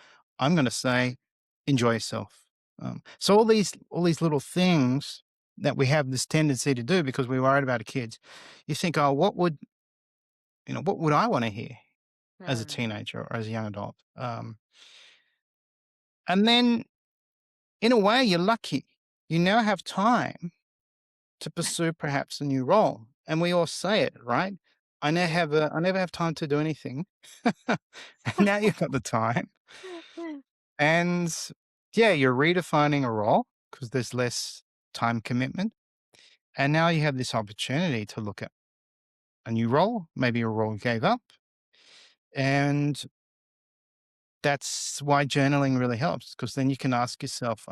I'm going to say, enjoy yourself. So all these little things that we have this tendency to do because we're worried about our kids, you think, oh, what would I want to hear as a Mm. teenager or as a young adult? And then in a way, you're lucky. You now have time to pursue perhaps a new role. And we all say it, right? I never have time to do anything. And now you've got the time. And yeah, you're redefining a role because there's less time commitment. And now you have this opportunity to look at a new role, maybe a role you gave up. And that's why journaling really helps, because then you can ask yourself,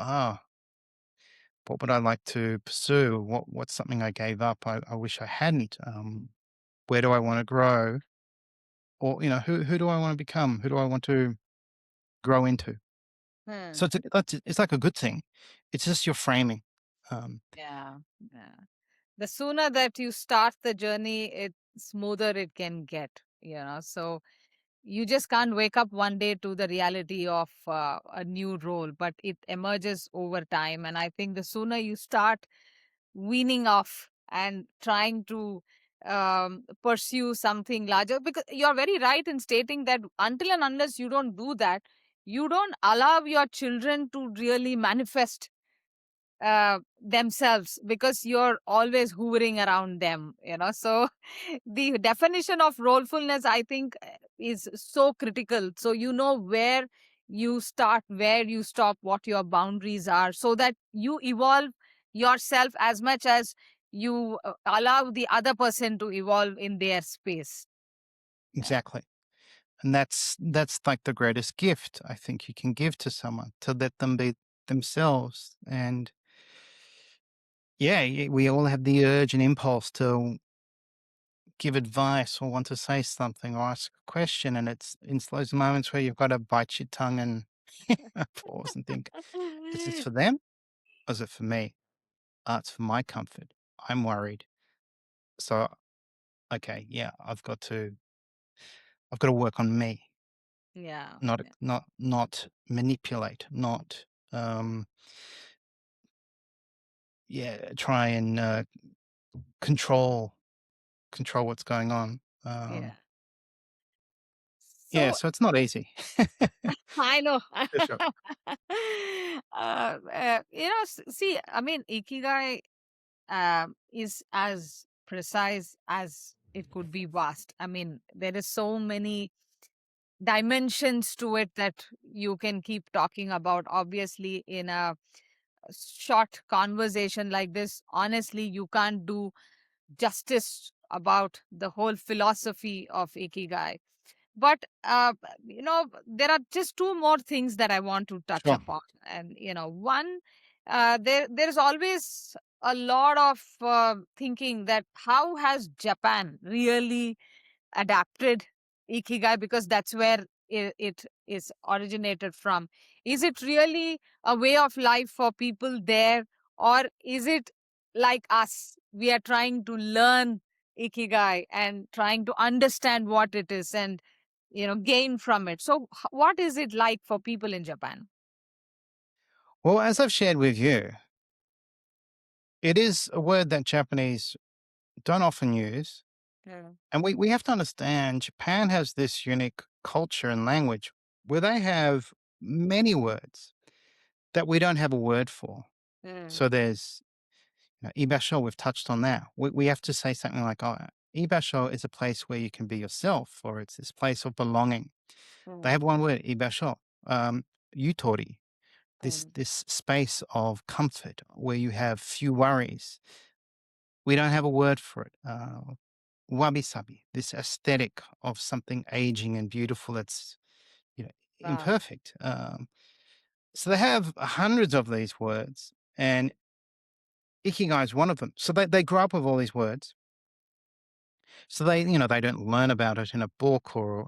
what would I like to pursue? What's something I gave up? I wish I hadn't. Where do I want to grow? Or who do I want to become? Who do I want to grow into? So Hmm. it's like a good thing. It's just your framing. Um, Yeah. Yeah. The sooner that you start the journey, it smoother it can get. So you just can't wake up one day to the reality of a new role, but it emerges over time. And I think the sooner you start weaning off and trying to pursue something larger, because you're very right in stating that until and unless you don't do that, you don't allow your children to really manifest themselves, because you're always hovering around them. So the definition of rollfulness, I think, is so critical. So you know where you start, where you stop, what your boundaries are, so that you evolve yourself as much as you allow the other person to evolve in their space. Yeah. exactly. And that's like the greatest gift I think you can give to someone, to let them be themselves. And yeah, we all have the urge and impulse to give advice or want to say something or ask a question. And it's in those moments where you've got to bite your tongue and pause and think, is this for them or is it for me? It's for my comfort. I'm worried. So, okay, yeah, I've got to work on me, Yeah. not Yeah. not manipulate, not yeah, try and control what's going on. Yeah. Yeah, So so it's not easy. I know. For sure. See, I mean, Ikigai is as precise as it could be vast. I mean, there is so many dimensions to it that you can keep talking about. Obviously, in a short conversation like this, honestly, you can't do justice about the whole philosophy of Ikigai. But there are just two more things that I want to touch Sure. upon. And one, there's always a lot of thinking that how has Japan really adapted Ikigai, because that's where it is originated from. Is it really a way of life for people there, or is it like us? We are trying to learn Ikigai and trying to understand what it is and gain from it. So, what is it like for people in Japan? Well, as I've shared with you, it is a word that Japanese don't often use. Mm, And we have to understand Japan has this unique culture and language where they have many words that we don't have a word for. So mm, there's ibasho, we've touched on that. We have to say something like, oh, ibasho is a place where you can be yourself, or it's this place of belonging. They have mm, one word, ibasho, yutori, mm, this space of comfort where you have few worries. We don't have a word for it. Wabi sabi, this aesthetic of something aging and beautiful that's you know wow. imperfect. So they have hundreds of these words, and ikigai is one of them. So they grow up with all these words. So they don't learn about it in a book or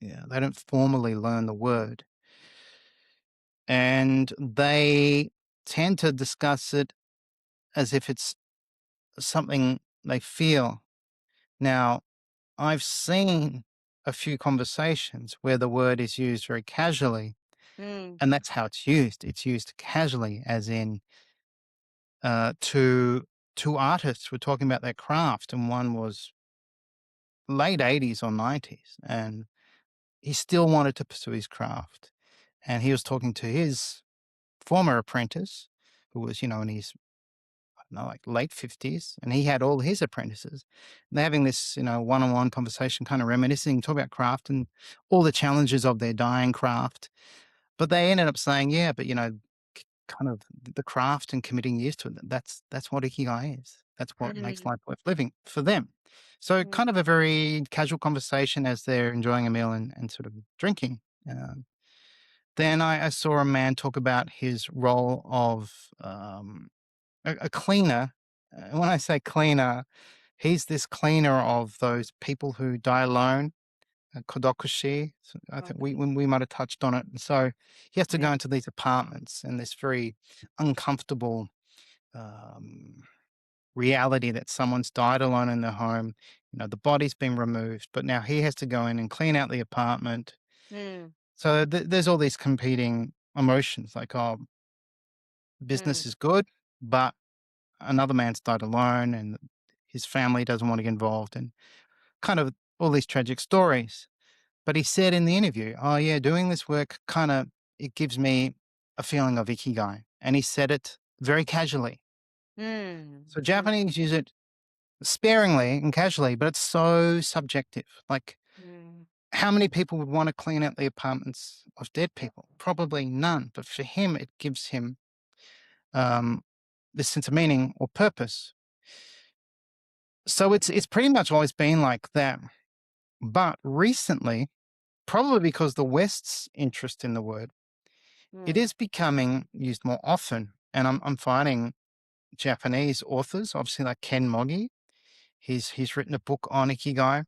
they don't formally learn the word, and they tend to discuss it as if it's something they feel. Now, I've seen a few conversations where the word is used very casually, Mm, and that's how it's used. It's used casually, as in to two artists were talking about their craft, and one was late 80s or 90s, and he still wanted to pursue his craft. And he was talking to his former apprentice, who was, in his I don't know, like late 50s, and he had all his apprentices. And they're having this, one on one conversation, kind of reminiscing, talk about craft and all the challenges of their dying craft. But they ended up saying, yeah, but kind of the craft and committing years to it, that's what Ikigai is. That's what makes mm, life worth living for them. So mm, kind of a very casual conversation as they're enjoying a meal and sort of drinking. Then I saw a man talk about his role of a cleaner. And when I say cleaner, he's this cleaner of those people who die alone, kodokushi. So I think we okay. we might have touched on it. And so he has to Yeah. go into these apartments and this very uncomfortable um, reality that someone's died alone in their home. The body's been removed, but now he has to go in and clean out the apartment. Mm, So there's all these competing emotions, like, oh, mm, business is good, but another man's died alone and his family doesn't want to get involved, and kind of all these tragic stories. But he said in the interview, oh yeah, doing this work kind of, it gives me a feeling of ikigai. And he said it very casually. mm, So mm, Japanese use it sparingly and casually, but it's so subjective. Like, mm, how many people would want to clean out the apartments of dead people? Probably none. But for him, it gives him um, this sense of meaning or purpose. So it's pretty much always been like that. But recently, probably because the West's interest in the word, it mm, is becoming used more often. And I'm finding Japanese authors, obviously like Ken Mogi, he's written a book on Ikigai.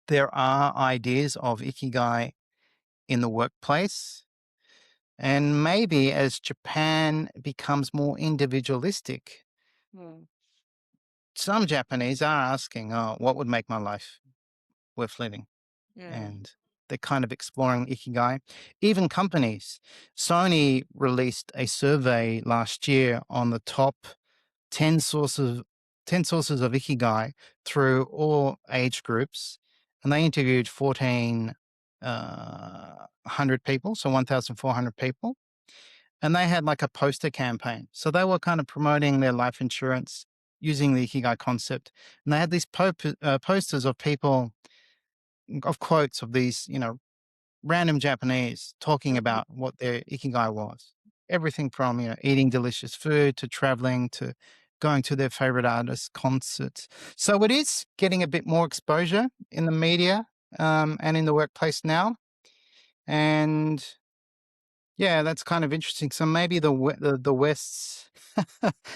There are ideas of Ikigai in the workplace. And maybe as Japan becomes more individualistic, mm, some Japanese are asking, oh, what would make my life worth living? mm, And they're kind of exploring Ikigai. Even companies, Sony released a survey last year on the top 10 sources, 10 sources of Ikigai through all age groups. And they interviewed 1,400 people, so 1,400 people. And they had like a poster campaign. So they were kind of promoting their life insurance using the Ikigai concept. And they had these posters of people, of quotes of these, random Japanese talking mm, about what their Ikigai was. Everything from, eating delicious food to traveling to going to their favorite artist concerts. So it is getting a bit more exposure in the media and in the workplace now. And yeah, that's kind of interesting. So maybe the West's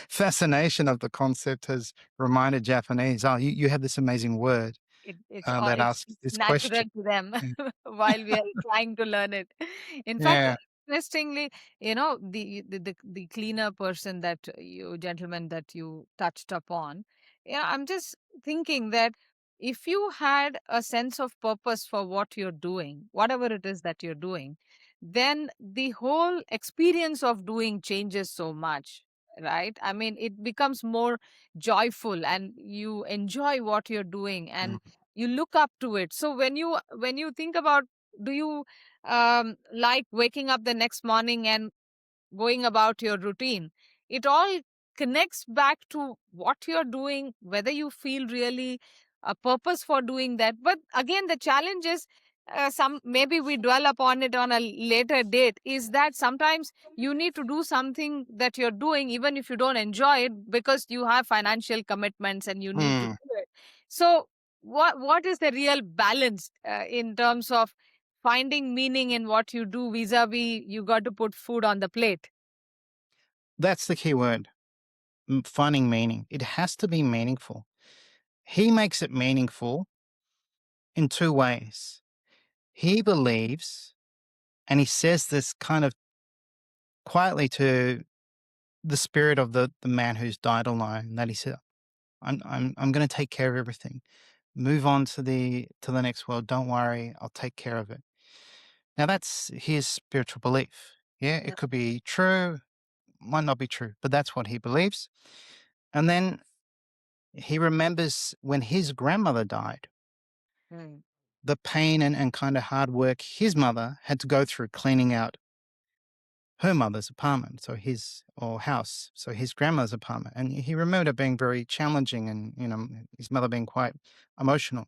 fascination of the concept has reminded Japanese, oh, you have this amazing word that It's asks this natural question. to them Yeah. while we are trying to learn it. In fact, Yeah. interestingly, the cleaner person that you gentleman that you touched upon, yeah, I'm just thinking that if you had a sense of purpose for what you're doing, whatever it is that you're doing, then the whole experience of doing changes so much, right? I mean, it becomes more joyful and you enjoy what you're doing Mm. and you look up to it. So when you think about, do you like waking up the next morning and going about your routine, it all connects back to what you're doing, whether you feel really a purpose for doing that. But again, the challenge is, some maybe we dwell upon it on a later date, is that sometimes you need to do something that you're doing even if you don't enjoy it because you have financial commitments and you need to Mm. do it. So what is the real balance in terms of finding meaning in what you do vis-a-vis you got to put food on the plate? That's the key word, finding meaning. It has to be meaningful. He makes it meaningful in two ways. He believes, and he says this kind of quietly to the spirit of the man who's died alone, that he said, I'm going to take care of everything. Move on to the next world. Don't worry, I'll take care of it. Now that's his spiritual belief. Yeah, Yeah. it could be true, might not be true, but that's what he believes. And then he remembers when his grandmother died, Mm. the pain and kind of hard work his mother had to go through cleaning out her mother's apartment, so his or house, so his grandmother's apartment. And he remembered it being very challenging and, his mother being quite emotional.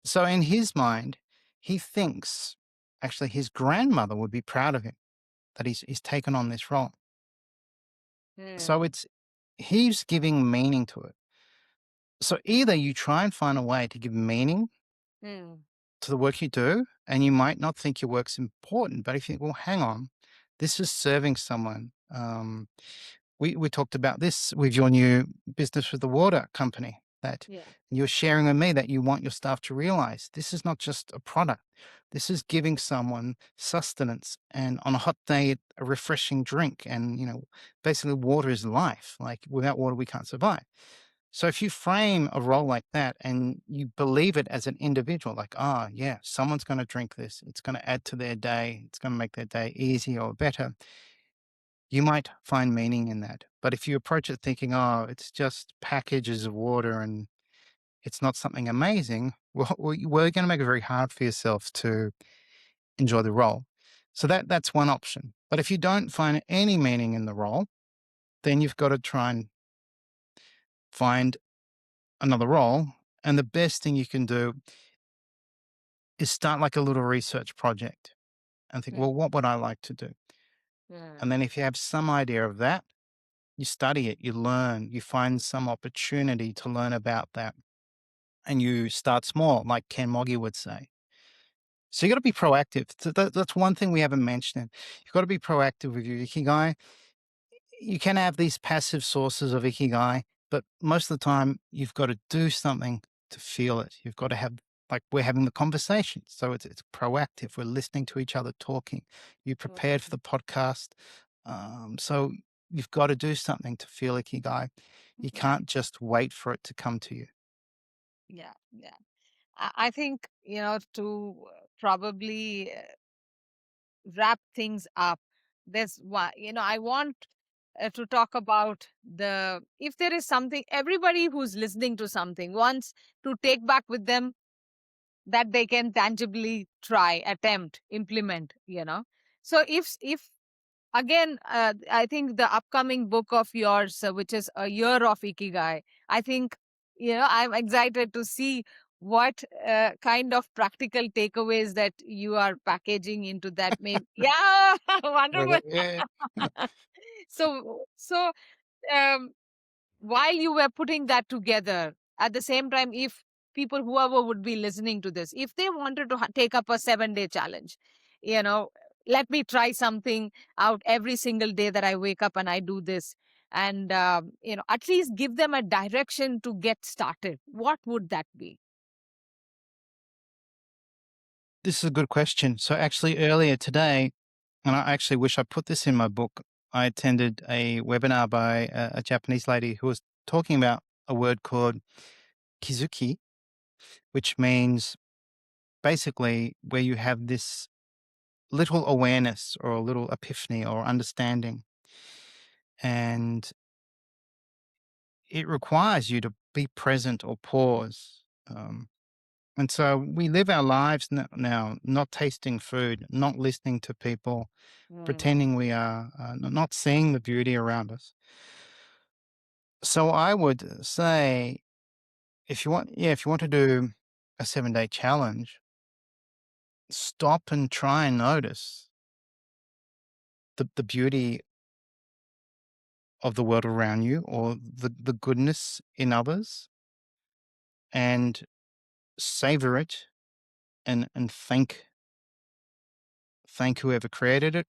So in his mind, he thinks actually his grandmother would be proud of him that he's taken on this role. So Mm. he's giving meaning to it. So either you try and find a way to give meaning Mm. to the work you do, and you might not think your work's important, but if you think, well, hang on, this is serving someone. We talked about this with your new business with the water company that Yeah. you're sharing with me that you want your staff to realize this is not just a product. This is giving someone sustenance and on a hot day, a refreshing drink. And, basically water is life. Like without water, we can't survive. So if you frame a role like that and you believe it as an individual, like, oh, yeah, someone's going to drink this, it's going to add to their day, it's going to make their day easier or better, you might find meaning in that. But if you approach it thinking, oh, it's just packages of water and it's not something amazing, well, we're going to make it very hard for yourself to enjoy the role. So that's one option. But if you don't find any meaning in the role, then you've got to try and find another role. And the best thing you can do is start like a little research project and think, Mm. well, what would I like to do? And Mm. then if you have some idea of that, you study it, you learn, you find some opportunity to learn about that, and you start small, like Ken Moggy would say. So you got to be proactive. So that's one thing we haven't mentioned. You've got to be proactive with your ikigai. You can have these passive sources of ikigai, but most of the time you've got to do something to feel it. You've got to have, like we're having the conversation. So it's proactive. We're listening to each other talking. You prepared for the podcast. So you've got to do something to feel ikigai. You Yeah. can't just wait for it to come to you. Yeah. Yeah. I think, to probably wrap things up, there's one, I want to talk about if there is something everybody who's listening to something wants to take back with them that they can tangibly try, attempt, implement, So if again, I think the upcoming book of yours, which is A Year of Ikigai, I think, I'm excited to see what kind of practical takeaways that you are packaging into that. Maybe, yeah, wonderful. Yeah. So, um, while you were putting that together, at the same time, if people, whoever would be listening to this, if they wanted to take up a 7-day challenge, you know, let me try something out every single day that I wake up and I do this, and at least give them a direction to get started, what would that be? This is a good question. So actually earlier today, and I actually wish I put this in my book, I attended a webinar by a Japanese lady who was talking about a word called kizuki, which means basically where you have this little awareness or a little epiphany or understanding. And it requires you to be present or pause. And so we live our lives now not tasting food, not listening to people, Mm. pretending we are, not seeing the beauty around us. So I would say, if you want to do a 7-day challenge, stop and try and notice the beauty of the world around you or the goodness in others and savor it and thank whoever created it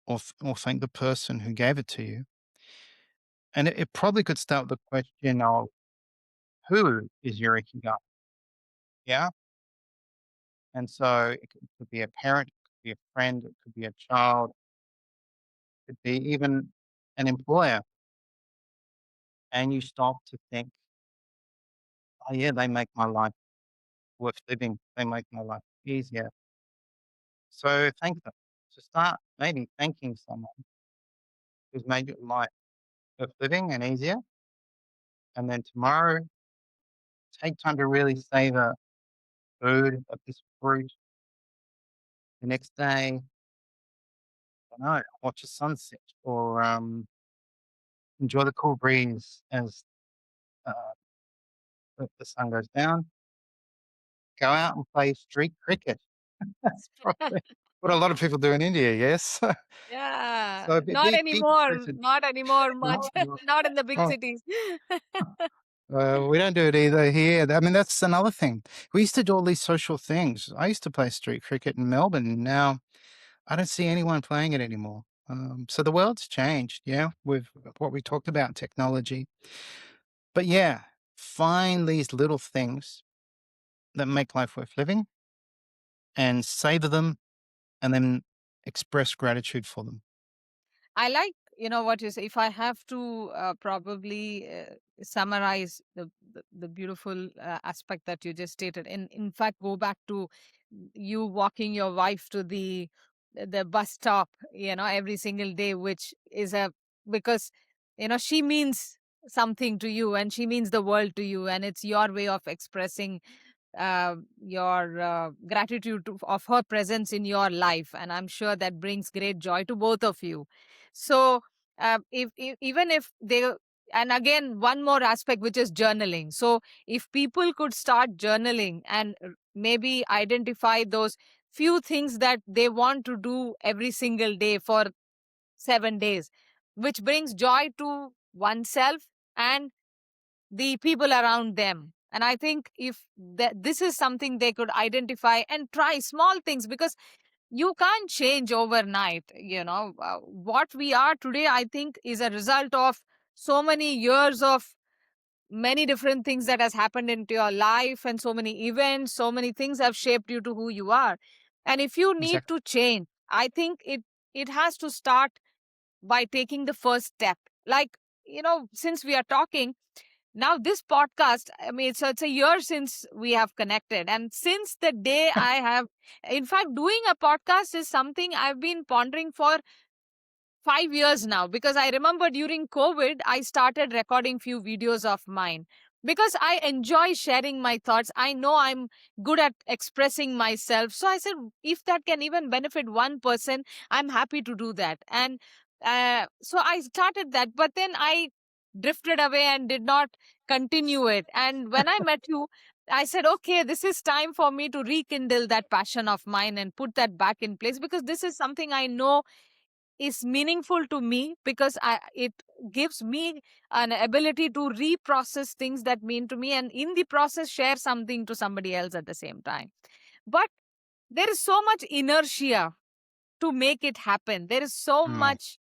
or thank the person who gave it to you. And it probably could start with the question of who is your Ikigai? Yeah. And so it could be a parent, it could be a friend, it could be a child, it could be even an employer. And you stop to think, oh, yeah, they make my life worth living. They make my life easier. So thank them. So start maybe thanking someone who's made your life worth living and easier. And then tomorrow, take time to really savor food, a piece of fruit. The next day, I don't know, watch a sunset or enjoy the cool breeze as uh, the sun goes down. Go out and play street cricket. That's probably what a lot of people do in India, yes? Yeah, So not be anymore, present. not anymore much, No, no, not in the big oh, cities. we don't do it either here. I mean, that's another thing. We used to do all these social things. I used to play street cricket in Melbourne, and now I don't see anyone playing it anymore. So the world's changed, yeah, with what we talked about, technology. But yeah, find these little things that make life worth living and savor them and then express gratitude for them. I like, what you say. If I have to probably summarize the beautiful aspect that you just stated, in fact, go back to you walking your wife to the bus stop, every single day, which is because, she means something to you and she means the world to you, and it's your way of expressing your gratitude of her presence in your life, and I'm sure that brings great joy to both of you. So if even if they, and again, one more aspect, which is journaling. So if people could start journaling and maybe identify those few things that they want to do every single day for 7 days, which brings joy to oneself and the people around them. And I think if this is something they could identify and try small things, because you can't change overnight. What we are today, I think, is a result of so many years of many different things that has happened into your life, and so many events, so many things have shaped you to who you are. And if you need Exactly. to change, I think it has to start by taking the first step. Like, since we are talking now, this podcast, I mean, it's a year since we have connected. And since the day I have, in fact, doing a podcast is something I've been pondering for 5 years now, because I remember during COVID, I started recording few videos of mine because I enjoy sharing my thoughts. I know I'm good at expressing myself. So I said, if that can even benefit one person, I'm happy to do that. And so I started that, but then I drifted away and did not continue it. And when I met you, I said, okay, this is time for me to rekindle that passion of mine and put that back in place, because this is something I know is meaningful to me because it gives me an ability to reprocess things that mean to me, and in the process share something to somebody else at the same time. But there is so much inertia to make it happen. There is so Mm. much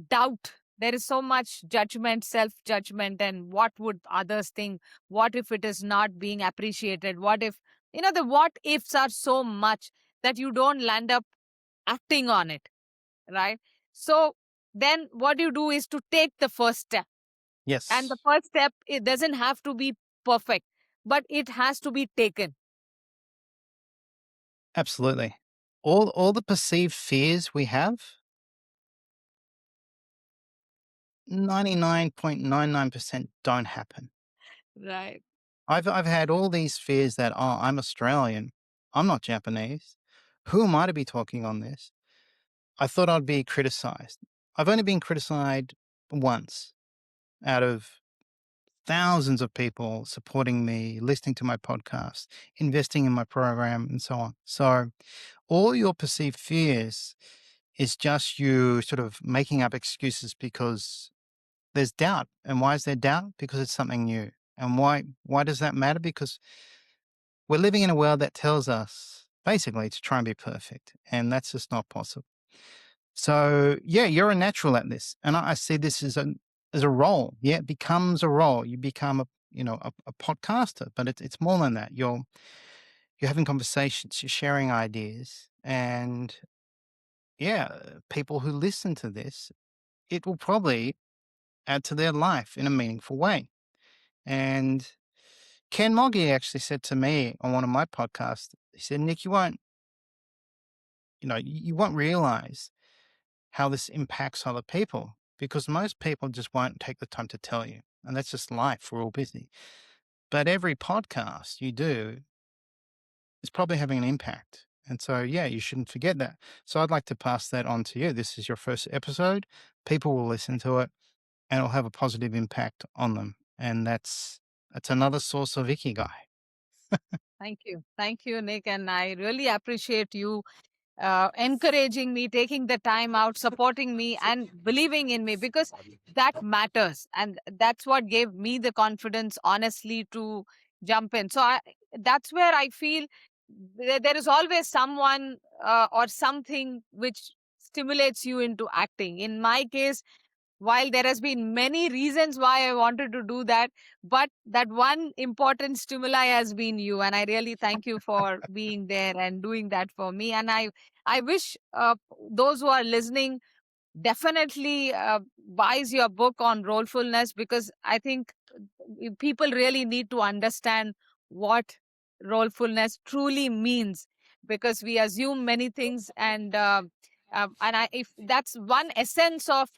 doubt. There is so much judgment, self judgment, and what would others think? What if it is not being appreciated? What if, the what ifs are so much that you don't land up acting on it, right? So then what you do is to take the first step. And the Yes, first step, it doesn't have to be perfect, but it has to be taken. absolutely. All the perceived fears we have, 99.99% don't happen. Right. I've had all these fears that, "Oh, I'm Australian. I'm not Japanese. Who am I to be talking on this?" I thought I'd be criticized. I've only been criticized once out of thousands of people supporting me, listening to my podcast, investing in my program, and so on. So, all your perceived fears is just you sort of making up excuses because there's doubt. And why is there doubt? Because it's something new. And why does that matter? Because we're living in a world that tells us basically to try and be perfect, and that's just not possible. So yeah, you're a natural at this, and I see this as a role. Yeah, it becomes a role. You become a podcaster, but it's more than that. You're having conversations, you're sharing ideas, and yeah, people who listen to this, it will probably add to their life in a meaningful way. And Ken Moggy actually said to me on one of my podcasts, he said, "Nick, you won't realize how this impacts other people because most people just won't take the time to tell you. And that's just life. We're all busy. But every podcast you do is probably having an impact. And so, yeah, you shouldn't forget that. So I'd like to pass that on to you. This is your first episode. People will listen to it and it'll have a positive impact on them. And that's another source of Ikigai. Thank you. Thank you, Nick. And I really appreciate you encouraging me, taking the time out, supporting me, and believing in me because that matters. And that's what gave me the confidence, honestly, to jump in. So that's where I feel there is always someone or something which stimulates you into acting. In my case, while there has been many reasons why I wanted to do that, but that one important stimuli has been you, and I really thank you for being there and doing that for me. And I wish those who are listening definitely buys your book on rollfulness, because I think people really need to understand what rollfulness truly means, because we assume many things, and if that's one essence of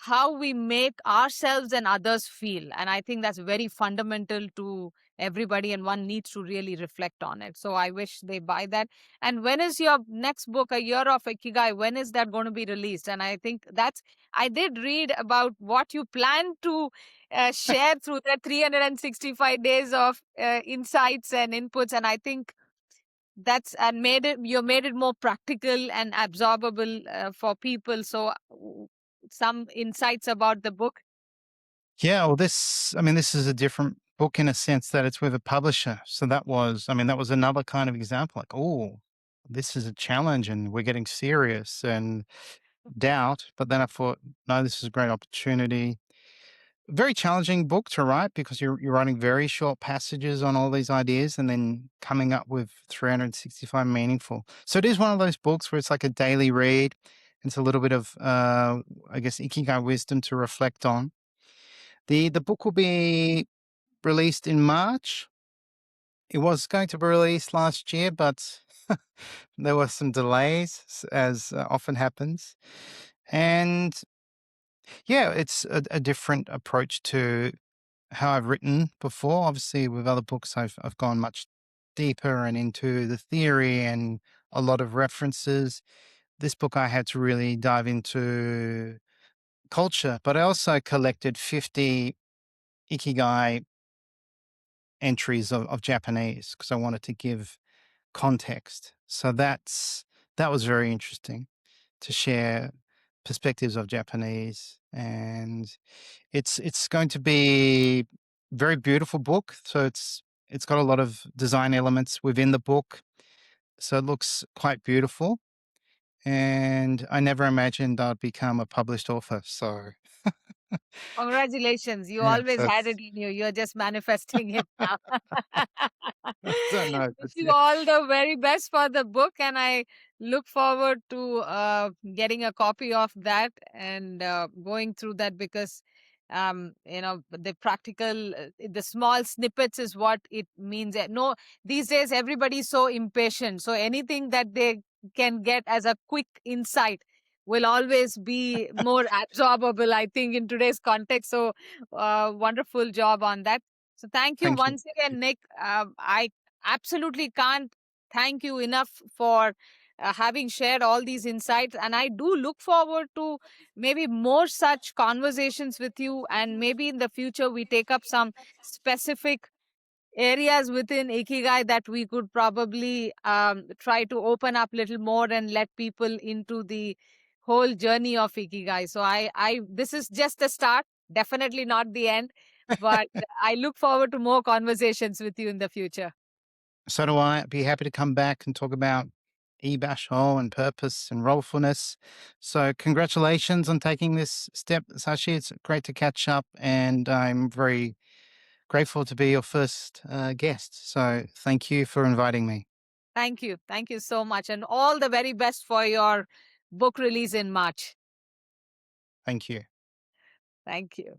how we make ourselves and others feel. And I think that's very fundamental to everybody, and one needs to really reflect on it. So I wish they buy that. And when is your next book, A Year of Ikigai? When is that going to be released? And I think I did read about what you plan to share through the 365 days of insights and inputs. And I think that's and you made it more practical and absorbable for people. So some insights about the book. Yeah, well, this is a different book in a sense that it's with a publisher. So that was another kind of example. Like, oh, this is a challenge, and we're getting serious and doubt. But then I thought, no, this is a great opportunity. Very challenging book to write because you're writing very short passages on all these ideas and then coming up with 365 meaningful. So it is one of those books where it's like a daily read. It's a little bit of, I guess, Ikigai wisdom to reflect on. The book will be released in March. It was going to be released last year, but there were some delays, as often happens. And yeah, it's a different approach to how I've written before. Obviously, with other books, I've gone much deeper and into the theory and a lot of references. This book, I had to really dive into culture, but I also collected 50 Ikigai entries of Japanese because I wanted to give context. So that was very interesting. to share perspectives of Japanese, and it's going to be very beautiful book. So it's got a lot of design elements within the book, so it looks quite beautiful. And I never imagined I'd become a published author. So Congratulations. You yeah, always so had it's, it in you. You're just manifesting it now. I don't know. Wish But you yeah, all the very best for the book, and I look forward to getting a copy of that and going through that because the practical, the small snippets is what it means. No, these days everybody's so impatient. So anything that they can get as a quick insight will always be more absorbable, I think, in today's context. So, wonderful job on that. So, thank you thank you. once again, Nick. I absolutely can't thank you enough for having shared all these insights. And I do look forward to maybe more such conversations with you. And maybe in the future, we take up some specific areas within Ikigai that we could probably try to open up a little more and let people into the whole journey of Ikigai. So this is just the start, definitely not the end, but I look forward to more conversations with you in the future. So do I. Be happy to come back and talk about e-basho and purpose and rollfulness. So congratulations on taking this step, Sashi. It's great to catch up, and I'm very grateful to be your first guest. So thank you for inviting me. Thank you. Thank you so much. And all the very best for your book release in March. Thank you. Thank you.